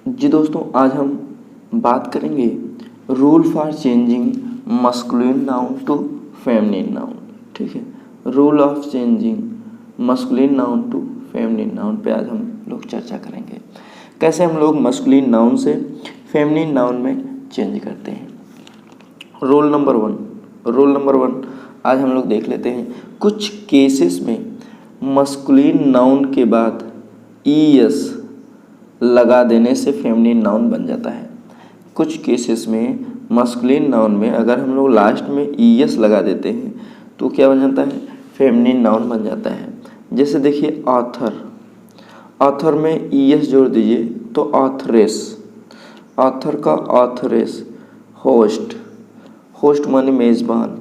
जी दोस्तों, आज हम बात करेंगे rule for changing masculine noun to feminine noun. ठीक है, rule of changing masculine noun to feminine noun पे आज हम लोग चर्चा करेंगे। कैसे हम लोग मस्कुलिन नाउन से फेमिनिन नाउन में चेंज करते हैं। रूल नंबर वन आज हम लोग देख लेते हैं। कुछ केसेस में मस्कुलिन नाउन के बाद ईएस लगा देने से फेमिनिन नाउन बन जाता है। कुछ केसेस में मस्कुलिन नाउन में अगर हम लोग लास्ट में ईएस लगा देते हैं तो क्या बन जाता है, फेमिनिन नाउन बन जाता है। जैसे देखिए ऑथर में ईएस जोड़ दीजिए तो ऑथरेस, ऑथर का ऑथरेस। होस्ट माने मेज़बान,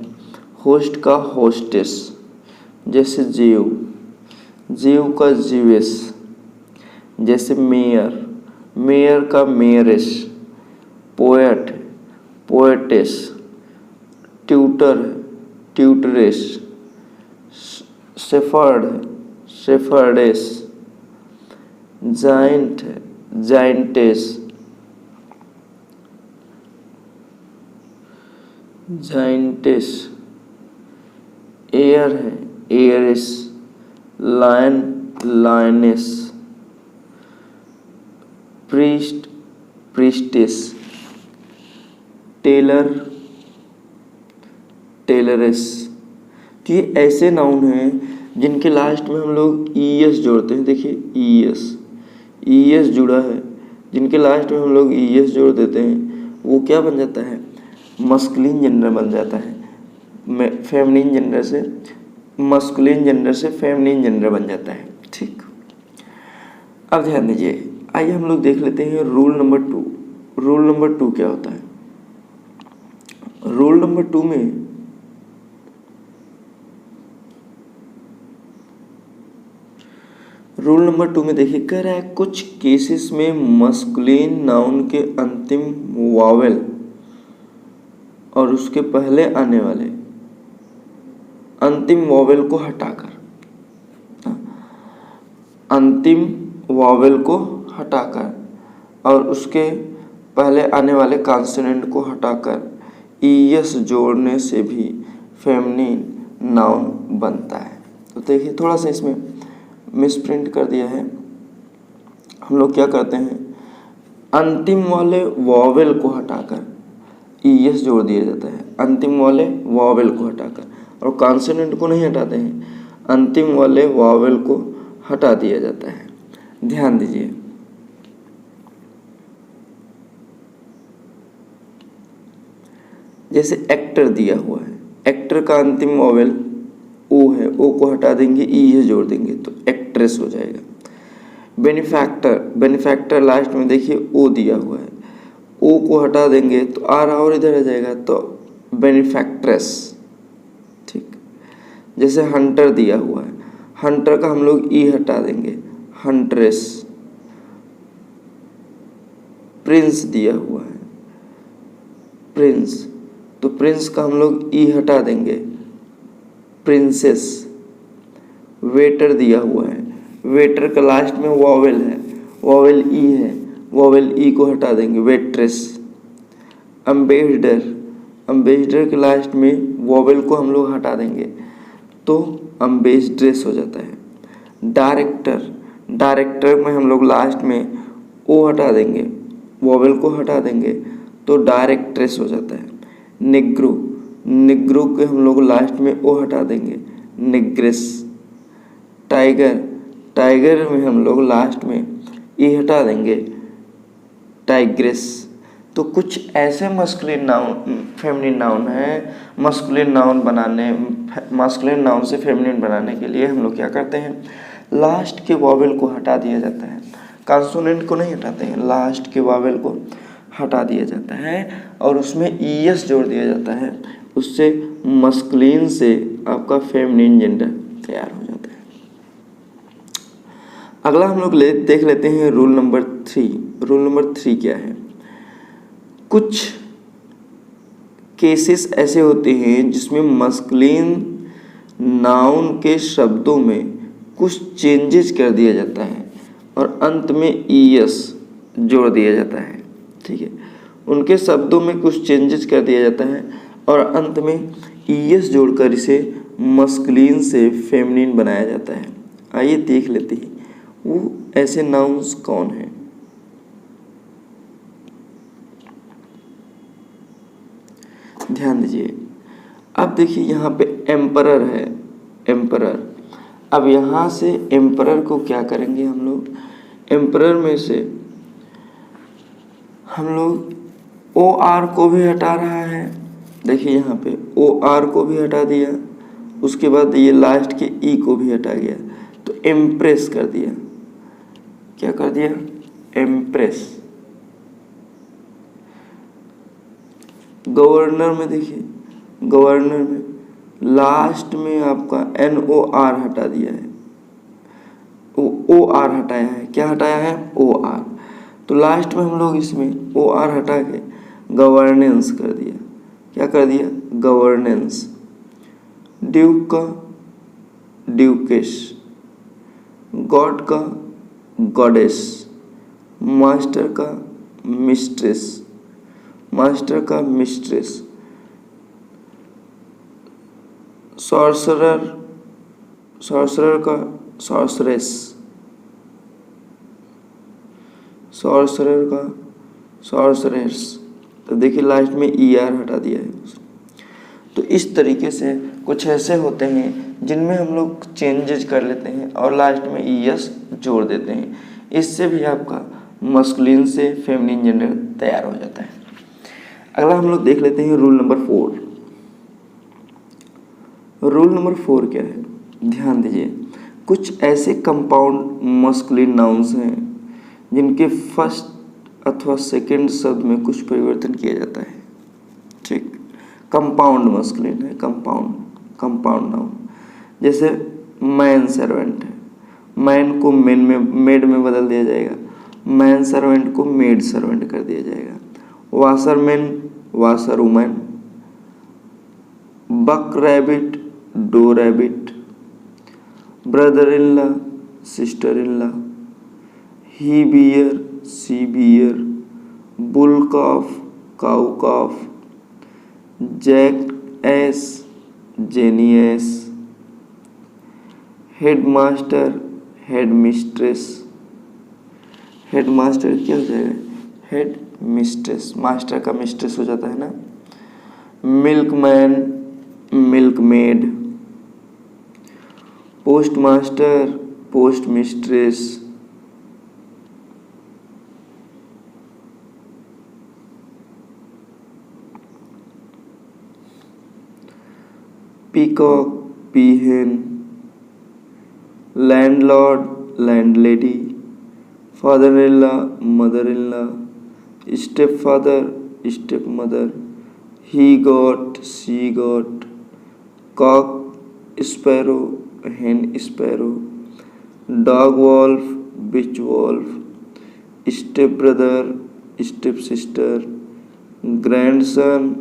होस्ट का होस्टेस। जैसे जेव का जीवेस। जैसे मेयर का मेयरेस। पोएटेस। ट्यूटरेस। शेफर्डेस। जाइंटेस। एयरेस। लायनेस। प्रीस्टेस। टेलरेस। तो ये ऐसे नाउन हैं जिनके लास्ट में हम लोग ईएस जोड़ते हैं। देखिए ईएस जुड़ा है, जिनके लास्ट में हम लोग ईएस जोड़ देते हैं वो क्या बन जाता है, मस्कुलिन जेंडर बन जाता है। फेमिनिन जेंडर से मस्कुलिन जेंडर से फेमिनिन जेंडर बन जाता है। ठीक, अब ध्यान दीजिए, आइए हम लोग देख लेते हैं रूल नंबर टू क्या होता है। रूल नंबर टू में देखिए कह रहा है कुछ केसेस में मस्कुलिन नाउन के अंतिम वावेल और उसके पहले आने वाले अंतिम वावेल को हटाकर और उसके पहले आने वाले कॉन्सोनेंट को हटाकर ईएस जोड़ने से भी फेमिनिन नाउन बनता है। तो देखिए थोड़ा सा इसमें मिसप्रिंट कर दिया है। हम लोग क्या करते हैं, अंतिम वाले वॉवेल को हटाकर ईएस जोड़ दिया जाता है। अंतिम वाले वॉवेल को हटाकर, और कॉन्सोनेंट को नहीं हटाते हैं, अंतिम वाले वॉवेल को हटा दिया जाता है। ध्यान दीजिए, जैसे एक्टर दिया हुआ है, एक्टर का अंतिम वॉवेल ओ है, ओ को हटा देंगे, ईएस जोड़ देंगे तो एक्ट्रेस हो जाएगा। बेनिफैक्टर लास्ट में देखिए ओ दिया हुआ है, ओ को हटा देंगे तो आर और इधर आ जाएगा तो बेनिफैक्ट्रेस। ठीक, जैसे हंटर दिया हुआ है, हंटर का हम लोग ई हटा देंगे, हंट्रेस। प्रिंस दिया हुआ है, प्रिंस, तो प्रिंस का हम लोग ई हटा देंगे, प्रिंसेस। वेटर दिया हुआ है, वेटर का लास्ट में वॉवेल है, वॉवेल ई है, वॉवेल ई को हटा देंगे, वेट्रेस। अम्बेसडर के लास्ट में वॉवेल को हम लोग हटा देंगे तो अम्बेसड्रेस हो जाता है। डायरेक्टर में हम लोग लास्ट में ओ हटा देंगे, वॉवेल को हटा देंगे तो डायरेक्ट्रेस हो जाता है। निग्रो के हम लोग लास्ट में ओ हटा देंगे, निग्रेस। टाइगर में हम लोग लास्ट में ई हटा देंगे, टाइग्रेस। तो कुछ ऐसे मस्कुलिन नाउन फेमिनिन नाउन है, मस्कुलिन नाउन से फेमिनिन बनाने के लिए हम लोग क्या करते हैं, लास्ट के वॉवेल को हटा दिया जाता है, कॉन्सोनेंट को नहीं हटाते हैं, लास्ट के वॉवेल को हटा दिया जाता है और उसमें ईएस जोड़ दिया जाता है। उससे मस्कुलिन से आपका फेमिनिन जेंडर तैयार हो जाता है। अगला हम लोग देख लेते हैं रूल नंबर थ्री क्या है। कुछ केसेस ऐसे होते हैं जिसमें मस्कुलिन नाउन के शब्दों में कुछ चेंजेस कर दिया जाता है और अंत में ईएस जोड़ दिया जाता है, ठीक है। उनके शब्दों में कुछ चेंजेस कर दिया जाता है और अंत में ईएस जोड़कर इसे मस्कुलिन से फेमिनिन बनाया जाता है। आइए देख लेते हैं वो ऐसे नाउन्स कौन हैं। ध्यान दीजिए, अब देखिए यहाँ पे एम्परर है, एम्परर। अब यहाँ से एम्परर को क्या करेंगे हम लोग, एम्परर में से हम लोग ओ आर को भी हटा रहा है। देखिए यहाँ पे ओ आर को भी हटा दिया, उसके बाद ये लास्ट के ई को भी हटा गया, तो एम्प्रेस कर दिया। क्या कर दिया, एम्प्रेस। गवर्नर में देखिए, गवर्नर में लास्ट में आपका एन ओ आर हटा दिया है, ओ आर हटाया है। क्या हटाया है, ओ आर। तो लास्ट में हम लोग इसमें ओ आर हटा के गवर्नेंस कर दिया। क्या कर दिया, गवर्नेंस। ड्यूक का ड्यूकेस, गॉड का गॉडेस, मास्टर का मिस्ट्रेस, मास्टर का मिस्ट्रेस, सॉर्सरर, सॉर्सरर का सॉर्सरेस, सॉर्सरर का सॉर्सरेस। तो देखिए लास्ट में ई आर हटा दिया है। तो इस तरीके से कुछ ऐसे होते हैं जिनमें हम लोग चेंजेस कर लेते हैं और लास्ट में ई एस जोड़ देते हैं। इससे भी आपका मस्कुलिन से फेमिनिन जेंडर तैयार हो जाता है। अगला हम लोग देख लेते हैं रूल नंबर 4। रूल नंबर 4 क्या है, ध्यान दीजिए। कुछ ऐसे कंपाउंड मस्कुलिन नाउन्स हैं जिनके फर्स्ट अथवा सेकंड शब्द में कुछ परिवर्तन किया जाता है, ठीक। कंपाउंड मस्कुलिन है, कंपाउंड नाउन। जैसे मैन सर्वेंट है, मैन को मेन में मेड में बदल दिया जाएगा, मैन सर्वेंट को मेड सर्वेंट कर दिया जाएगा। Washerman washer woman, buck rabbit doe rabbit, brother in law sister in law, he bear she bear, bull calf cow calf, jack ass jenny ass, headmaster head mistress. Headmaster क्या हो जाएगा, head mistress, master का mistress हो जाता है ना। Milkman milkmaid, postmaster postmistress, peacock peahen, landlord landlady, father in law mother in law, stepfather stepmother, he goat she goat, cock sparrow hen sparrow, dog wolf bitch wolf, stepbrother stepsister, grandson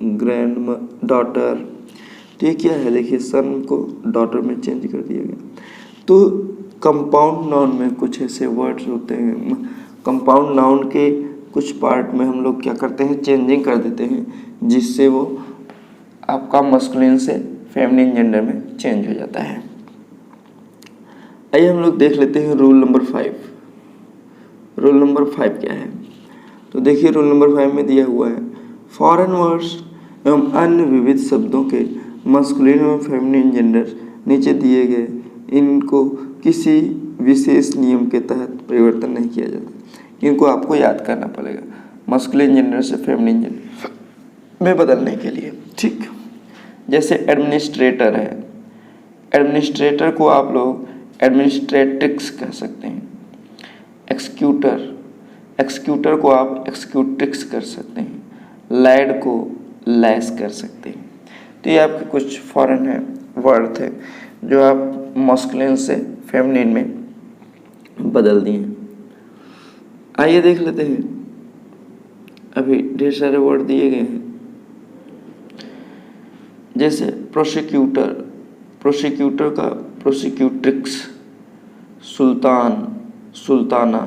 granddaughter. तो ये क्या है, देखिए सन को daughter में change कर दिया गया। तो कंपाउंड नाउन में कुछ ऐसे वर्ड्स होते हैं, कंपाउंड नाउन के कुछ पार्ट में हम लोग क्या करते हैं, चेंजिंग कर देते हैं, जिससे वो आपका मस्कुलिन से फेमिनिन जेंडर में चेंज हो जाता है। आइए हम लोग देख लेते हैं रूल नंबर 5। रूल नंबर 5 क्या है, तो देखिए रूल नंबर 5 में दिया हुआ है, फॉरेन वर्ड्स एवं अन्य विविध शब्दों के मस्कुलिन एवं फेमिनिन जेंडर नीचे दिए गए इनको किसी विशेष नियम के तहत परिवर्तन नहीं किया जाता। इनको आपको याद करना पड़ेगा मस्कुलिन जेंडर से फेमिनिन जेंडर में बदलने के लिए, ठीक। जैसे एडमिनिस्ट्रेटर है, एडमिनिस्ट्रेटर को आप लोग एडमिनिस्ट्रेट्रिक्स कह सकते हैं। एक्सक्यूटर, एक्सक्यूटर को आप एक्सक्यूट्रिक्स कर सकते हैं। लैड को लैस कर सकते हैं। तो ये आपके कुछ फॉरेन है वर्ड थे जो आप मस्कुलिन से फेमिनिन में बदल दिए। आइए देख लेते हैं, अभी ढेर सारे वर्ड दिए गए हैं। जैसे प्रोसिक्यूटर, प्रोसिक्यूटर का prosecutrix, sultan sultana,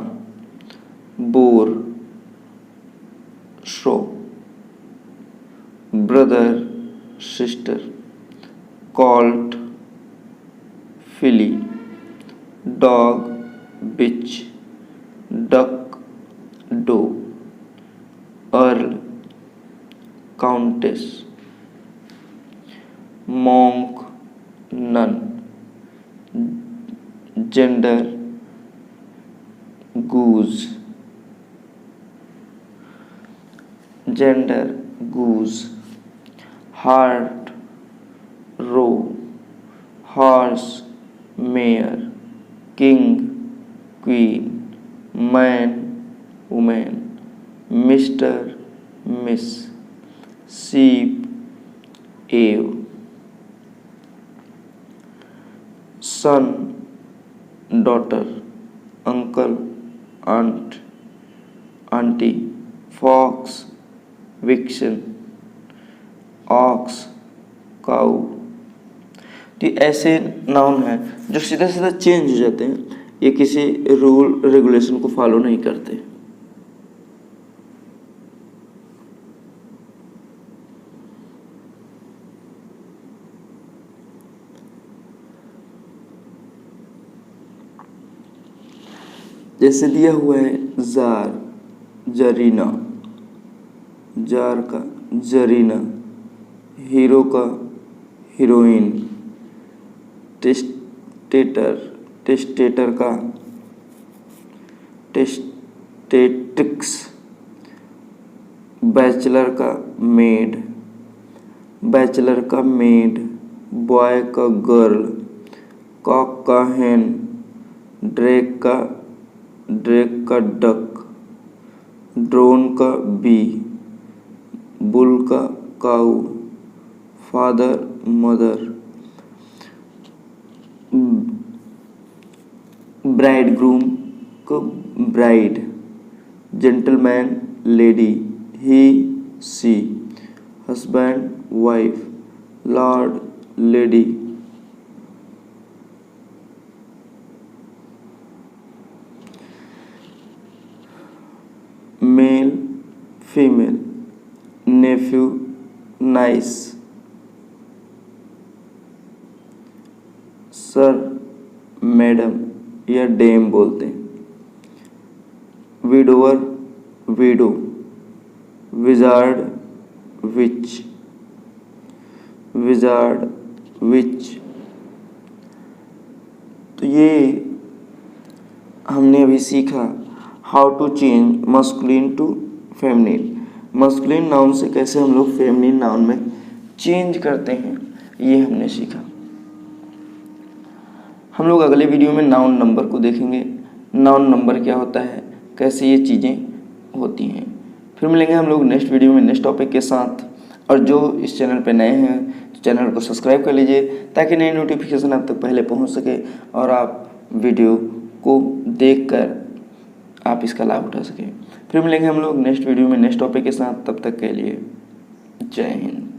boar, sow, brother, sister, colt, filly, dog, bitch, duck, doe, earl, countess, monk, nun, gander, goose, gander, goose, hart, roe, horse, mare, king, queen, man, women, mister, miss, sheep, ewe, son, daughter, uncle, aunt, auntie, fox, vixen, ox, cow. तो ये ऐसे noun हैं जो सीधा सीधा change हो जाते हैं, ये किसी रूल रेगुलेशन को फॉलो नहीं करते। जैसे दिया हुआ है जार, जरीना, जार का जरीना, हीरो का हीरोइन, टेस्टेटर, टेस्टेटर का टेस्टेट्रिक्स, बैचलर का मेड, बैचलर का मेड, बॉय का गर्ल, कॉक का हैन, ड्रेक का डक, ड्रोन का बी, बुल का cow, father mother, bride groom को bride, gentleman lady, he she, husband wife, lord lady, male female, nephew niece, sir madam या dame बोलते हैं, widower widow, wizard witch, wizard witch. तो ये हमने अभी सीखा how to change masculine to feminine. Masculine noun से कैसे हम लोग फेमिनिन नाउन में चेंज करते हैं, ये हमने सीखा। हम लोग अगले वीडियो में नाउन नंबर को देखेंगे, नाउन नंबर क्या होता है, कैसे ये चीज़ें होती हैं। फिर मिलेंगे हम लोग नेक्स्ट वीडियो में नेक्स्ट टॉपिक के साथ। और जो इस चैनल पे नए हैं तो चैनल को सब्सक्राइब कर लीजिए ताकि नई नोटिफिकेशन आप तक पहले पहुंच सके और आप वीडियो को देखकर आप इसका लाभ उठा सकें। फिर मिलेंगे हम लोग नेक्स्ट वीडियो में नेक्स्ट टॉपिक के साथ, तब तक के लिए जय हिंद।